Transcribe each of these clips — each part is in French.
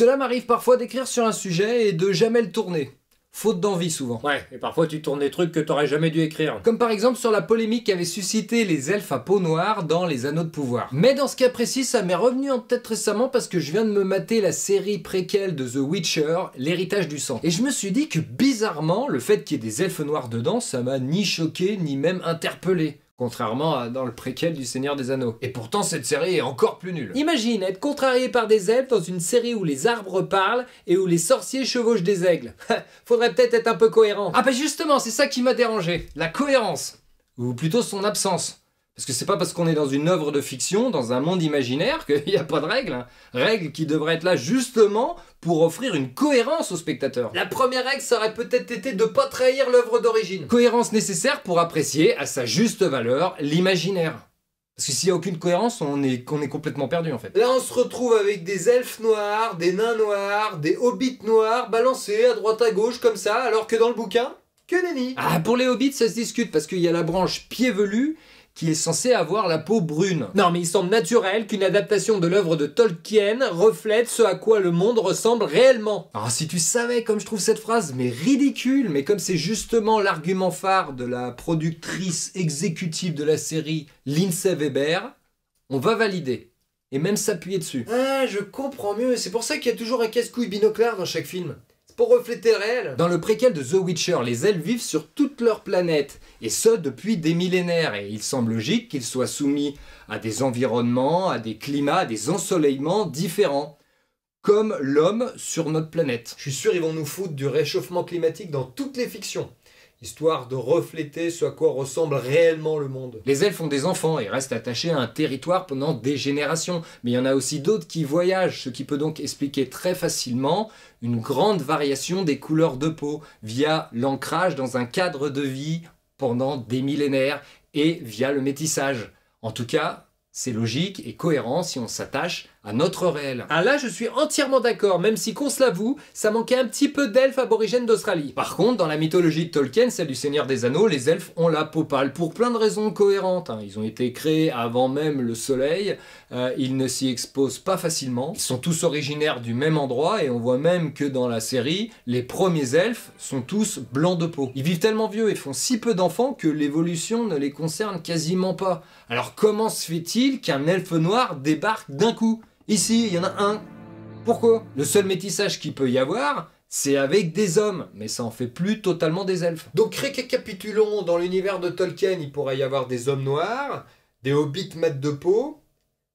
Cela m'arrive parfois d'écrire sur un sujet et de jamais le tourner. Faute d'envie souvent. Ouais, et parfois tu tournes des trucs que t'aurais jamais dû écrire. Comme par exemple sur la polémique qu'avaient suscité les elfes à peau noire dans Les Anneaux de Pouvoir. Mais dans ce cas précis, ça m'est revenu en tête récemment parce que je viens de me mater la série préquelle de The Witcher, L'Héritage du Sang. Et je me suis dit que bizarrement, le fait qu'il y ait des elfes noirs dedans, ça m'a ni choqué ni même interpellé. Contrairement à dans le préquel du Seigneur des Anneaux. Et pourtant cette série est encore plus nulle. Imagine être contrarié par des elfes dans une série où les arbres parlent et où les sorciers chevauchent des aigles. Faudrait peut-être être un peu cohérent. Ah bah justement, c'est ça qui m'a dérangé. La cohérence. Ou plutôt son absence. Parce que c'est pas parce qu'on est dans une œuvre de fiction, dans un monde imaginaire, qu'il n'y a pas de règles. Hein. Règles qui devraient être là justement pour offrir une cohérence au spectateur. La première règle, ça aurait peut-être été de pas trahir l'œuvre d'origine. Cohérence nécessaire pour apprécier à sa juste valeur l'imaginaire. Parce que s'il n'y a aucune cohérence, on est complètement perdu en fait. Là on se retrouve avec des elfes noirs, des nains noirs, des hobbits noirs, balancés à droite à gauche comme ça, alors que dans le bouquin, que nenni. Ah, pour les hobbits ça se discute parce qu'il y a la branche pied velu qui est censé avoir la peau brune. Non mais il semble naturel qu'une adaptation de l'œuvre de Tolkien reflète ce à quoi le monde ressemble réellement. Alors si tu savais comme je trouve cette phrase, mais ridicule, mais comme c'est justement l'argument phare de la productrice exécutive de la série, Lindsay Weber, on va valider. Et même s'appuyer dessus. Ah, je comprends mieux, c'est pour ça qu'il y a toujours un casse-couille binoclard dans chaque film. Pour refléter le réel. Dans le préquel de The Witcher, les elfes vivent sur toute leur planète, et ce depuis des millénaires, et il semble logique qu'ils soient soumis à des environnements, à des climats, à des ensoleillements différents, comme l'homme sur notre planète. Je suis sûr ils vont nous foutre du réchauffement climatique dans toutes les fictions, histoire de refléter ce à quoi ressemble réellement le monde. Les elfes ont des enfants et restent attachés à un territoire pendant des générations, mais il y en a aussi d'autres qui voyagent, ce qui peut donc expliquer très facilement une grande variation des couleurs de peau via l'ancrage dans un cadre de vie pendant des millénaires et via le métissage. En tout cas, c'est logique et cohérent si on s'attache à notre réel. Ah là, je suis entièrement d'accord, même si, qu'on se l'avoue, ça manquait un petit peu d'elfes aborigènes d'Australie. Par contre, dans la mythologie de Tolkien, celle du Seigneur des Anneaux, les elfes ont la peau pâle pour plein de raisons cohérentes. Hein. Ils ont été créés avant même le soleil, ils ne s'y exposent pas facilement, ils sont tous originaires du même endroit et on voit même que dans la série, les premiers elfes sont tous blancs de peau. Ils vivent tellement vieux et font si peu d'enfants que l'évolution ne les concerne quasiment pas. Alors comment se fait-il qu'un elfe noir débarque d'un coup ? Ici, il y en a un. Pourquoi? Le seul métissage qu'il peut y avoir, c'est avec des hommes, mais ça en fait plus totalement des elfes. Donc récapitulons, dans l'univers de Tolkien, il pourrait y avoir des hommes noirs, des hobbits mat de peau,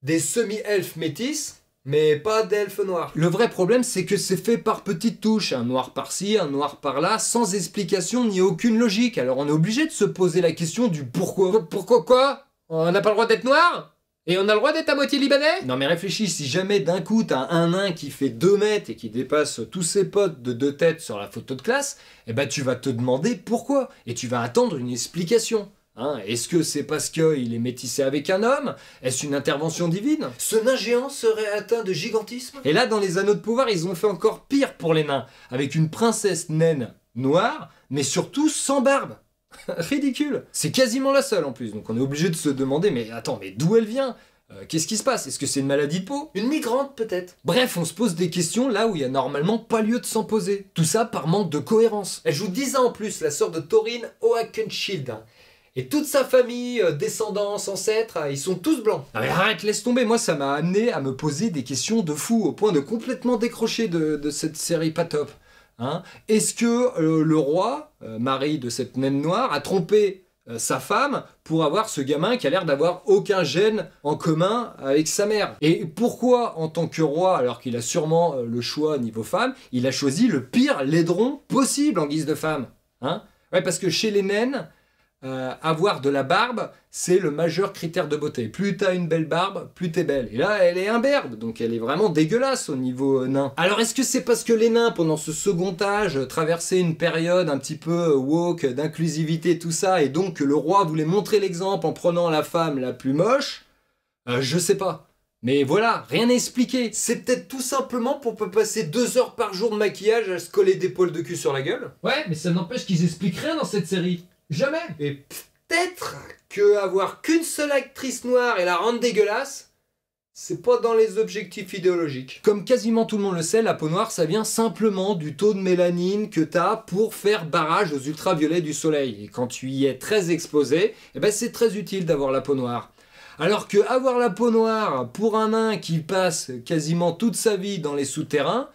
des semi-elfes métis, mais pas d'elfes noirs. Le vrai problème, c'est que c'est fait par petites touches, un noir par-ci, un noir par-là, sans explication ni aucune logique. Alors on est obligé de se poser la question du pourquoi. Pourquoi quoi? On n'a pas le droit d'être noir? Et on a le droit d'être à moitié libanais? Non mais réfléchis, si jamais d'un coup t'as un nain qui fait 2 mètres et qui dépasse tous ses potes de 2 têtes sur la photo de classe, eh ben tu vas te demander pourquoi. Et tu vas attendre une explication. Hein, est-ce que c'est parce qu'il est métissé avec un homme? Est-ce une intervention divine? Ce nain géant serait atteint de gigantisme? Et là, dans les Anneaux de Pouvoir, ils ont fait encore pire pour les nains, avec une princesse naine noire, mais surtout sans barbe. Ridicule. C'est quasiment la seule en plus, donc on est obligé de se demander, mais attends, mais d'où elle vient? Qu'est-ce qui se passe? Est-ce que c'est une maladie de peau? Une migrante peut-être? Bref, on se pose des questions là où il y a normalement pas lieu de s'en poser. Tout ça par manque de cohérence. Elle joue 10 ans en plus, la sœur de Thorin Oakenshield. Et toute sa famille, descendants, ancêtres, ils sont tous blancs. Ah mais arrête, laisse tomber, moi ça m'a amené à me poser des questions de fou, au point de complètement décrocher de cette série pas top. Hein? Est-ce que le roi, mari de cette naine noire, a trompé sa femme pour avoir ce gamin qui a l'air d'avoir aucun gène en commun avec sa mère? Et pourquoi, en tant que roi, alors qu'il a sûrement le choix niveau femme, il a choisi le pire laidron possible en guise de femme? Hein? Ouais, parce que chez les naines, avoir de la barbe, c'est le majeur critère de beauté. Plus t'as une belle barbe, plus t'es belle. Et là, elle est imberbe, donc elle est vraiment dégueulasse au niveau nain. Alors est-ce que c'est parce que les nains, pendant ce second âge, traversaient une période un petit peu woke, d'inclusivité, tout ça, et donc que le roi voulait montrer l'exemple en prenant la femme la plus moche? Je sais pas. Mais voilà, rien n'est expliqué. C'est peut-être tout simplement pour pas passer 2 heures par jour de maquillage à se coller des poils de cul sur la gueule? Ouais, mais ça n'empêche qu'ils expliquent rien dans cette série. Jamais. Et peut-être que avoir qu'une seule actrice noire et la rendre dégueulasse, C'est pas dans les objectifs idéologiques. Comme quasiment tout le monde le sait, la peau noire, ça vient simplement du taux de mélanine que tu as pour faire barrage aux ultraviolets du soleil. Et quand tu y es très exposé, eh ben c'est très utile d'avoir la peau noire. Alors que avoir la peau noire pour un nain qui passe quasiment toute sa vie dans les souterrains,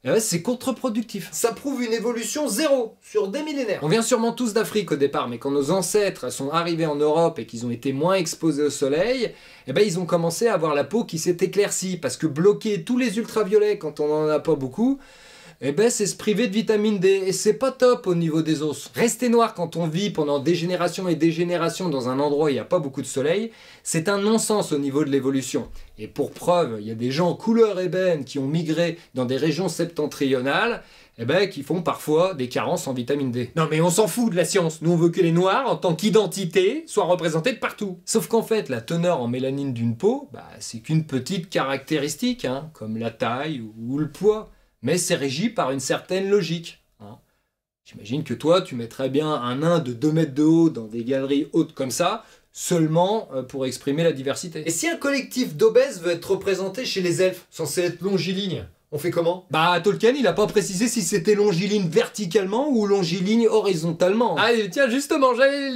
eh ben c'est contre-productif. Ça prouve une évolution zéro sur des millénaires. On vient sûrement tous d'Afrique au départ, mais quand nos ancêtres sont arrivés en Europe et qu'ils ont été moins exposés au soleil, eh ben ils ont commencé à avoir la peau qui s'est éclaircie, parce que bloquer tous les ultraviolets quand on n'en a pas beaucoup, eh ben c'est se priver de vitamine D, et c'est pas top au niveau des os. Rester noir quand on vit pendant des générations et des générations dans un endroit où il n'y a pas beaucoup de soleil, c'est un non-sens au niveau de l'évolution. Et pour preuve, il y a des gens couleur ébène qui ont migré dans des régions septentrionales, eh ben, qui font parfois des carences en vitamine D. Non mais on s'en fout de la science, nous on veut que les noirs, en tant qu'identité, soient représentés de partout. Sauf qu'en fait, la teneur en mélanine d'une peau, c'est qu'une petite caractéristique, comme la taille ou le poids. Mais c'est régi par une certaine logique. J'imagine que toi, tu mettrais bien un nain de 2 mètres de haut dans des galeries hautes comme ça, seulement pour exprimer la diversité. Et si un collectif d'obèses veut être représenté chez les elfes, censé être longiligne, on fait comment? Tolkien, il a pas précisé si c'était longiligne verticalement ou longiligne horizontalement. Ah tiens, justement, j'avais...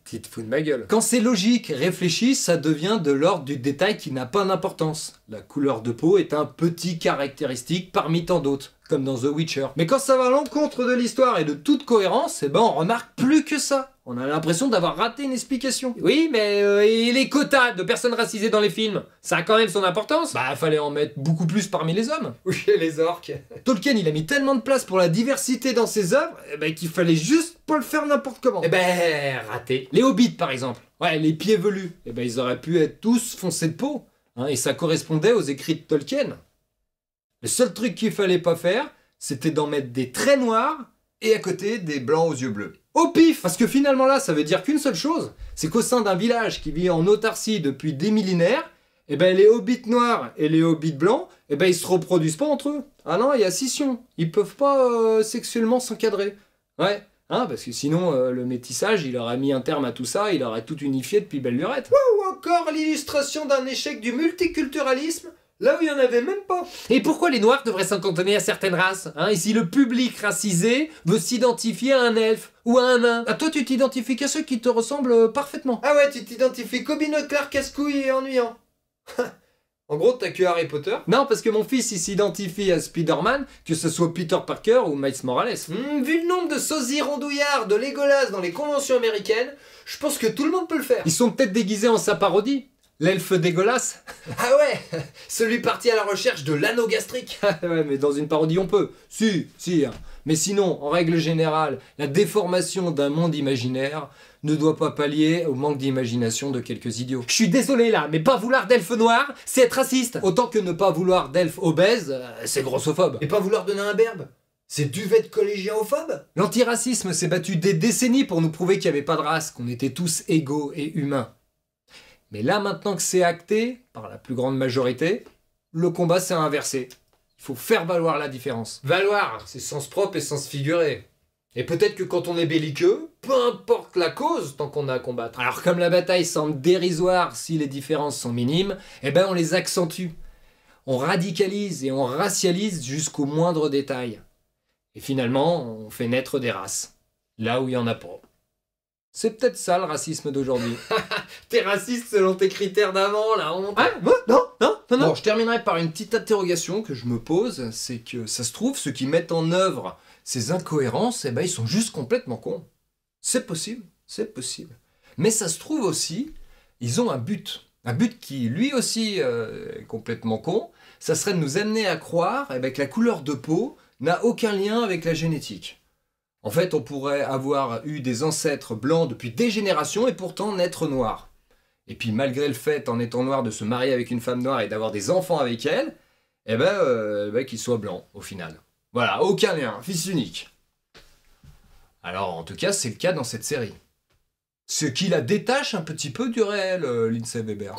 Tu te fous de ma gueule. Quand c'est logique, réfléchi, ça devient de l'ordre du détail qui n'a pas d'importance. La couleur de peau est un petit caractéristique parmi tant d'autres, comme dans The Witcher. Mais quand ça va à l'encontre de l'histoire et de toute cohérence, on remarque plus que ça. On a l'impression d'avoir raté une explication. Oui, mais et les quotas de personnes racisées dans les films, ça a quand même son importance. Fallait en mettre beaucoup plus parmi les hommes. Ou chez les orques. Tolkien, il a mis tellement de place pour la diversité dans ses œuvres, qu'il fallait juste pas le faire n'importe comment. Raté. Les hobbits, par exemple. Ouais, les pieds velus. Ils auraient pu être tous foncés de peau. Et ça correspondait aux écrits de Tolkien. Le seul truc qu'il fallait pas faire, c'était d'en mettre des traits noirs et à côté des blancs aux yeux bleus. Au pif! Parce que finalement là, ça veut dire qu'une seule chose, c'est qu'au sein d'un village qui vit en autarcie depuis des millénaires, les hobbits noirs et les hobbits blancs, ils se reproduisent pas entre eux. Ah non, il y a scission. Ils peuvent pas sexuellement s'encadrer. Ouais. Parce que sinon, le métissage, il aurait mis un terme à tout ça, il aurait tout unifié depuis belle lurette. Ou encore l'illustration d'un échec du multiculturalisme, là où il n'y en avait même pas. Et pourquoi les noirs devraient s'en cantonner à certaines races? Et si le public racisé veut s'identifier à un elfe ou à un nain? Toi, tu t'identifies qu'à ceux qui te ressemblent parfaitement. Ah ouais, tu t'identifies qu'au binoclard casse-couille et ennuyant. En gros, t'as que Harry Potter. Non, parce que mon fils, il s'identifie à Spider-Man, que ce soit Peter Parker ou Miles Morales. Vu le nombre de sosies rondouillards de Legolas dans les conventions américaines, je pense que tout le monde peut le faire. Ils sont peut-être déguisés en sa parodie. L'elfe dégueulasse. Ah ouais, celui parti à la recherche de l'anneau gastrique. Ouais, mais dans une parodie on peut. Si. Mais sinon, en règle générale, la déformation d'un monde imaginaire ne doit pas pallier au manque d'imagination de quelques idiots. Je suis désolé là, mais pas vouloir d'elfe noir, c'est être raciste. Autant que ne pas vouloir d'elfe obèse, c'est grossophobe. Et pas vouloir donner un berbe, c'est duvet de collégienophobe. L'antiracisme s'est battu des décennies pour nous prouver qu'il n'y avait pas de race, qu'on était tous égaux et humains. Mais là, maintenant que c'est acté, par la plus grande majorité, le combat s'est inversé. Il faut faire valoir la différence. Valoir, c'est sens propre et sens figuré. Et peut-être que quand on est belliqueux, peu importe la cause tant qu'on a à combattre. Alors comme la bataille semble dérisoire si les différences sont minimes, on les accentue. On radicalise et on racialise jusqu'au moindre détail. Et finalement, on fait naître des races. Là où il n'y en a pas. C'est peut-être ça le racisme d'aujourd'hui. T'es raciste selon tes critères d'avant, la honte. Non. Bon, je terminerai par une petite interrogation que je me pose, c'est que ça se trouve, ceux qui mettent en œuvre ces incohérences, ils sont juste complètement cons. C'est possible. Mais ça se trouve aussi, ils ont un but. Un but qui, lui aussi, est complètement con. Ça serait de nous amener à croire que la couleur de peau n'a aucun lien avec la génétique. En fait, on pourrait avoir eu des ancêtres blancs depuis des générations et pourtant naître noirs. Et puis malgré le fait, en étant noir, de se marier avec une femme noire et d'avoir des enfants avec elle, qu'ils soient blancs au final. Voilà, aucun lien, fils unique. Alors en tout cas, c'est le cas dans cette série. Ce qui la détache un petit peu du réel, Lindsay Weber.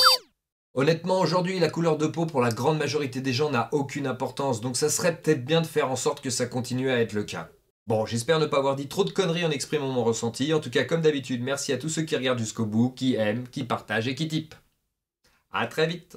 Honnêtement, aujourd'hui, la couleur de peau pour la grande majorité des gens n'a aucune importance, donc ça serait peut-être bien de faire en sorte que ça continue à être le cas. Bon, j'espère ne pas avoir dit trop de conneries en exprimant mon ressenti. En tout cas, comme d'habitude, merci à tous ceux qui regardent jusqu'au bout, qui aiment, qui partagent et qui typent. À très vite.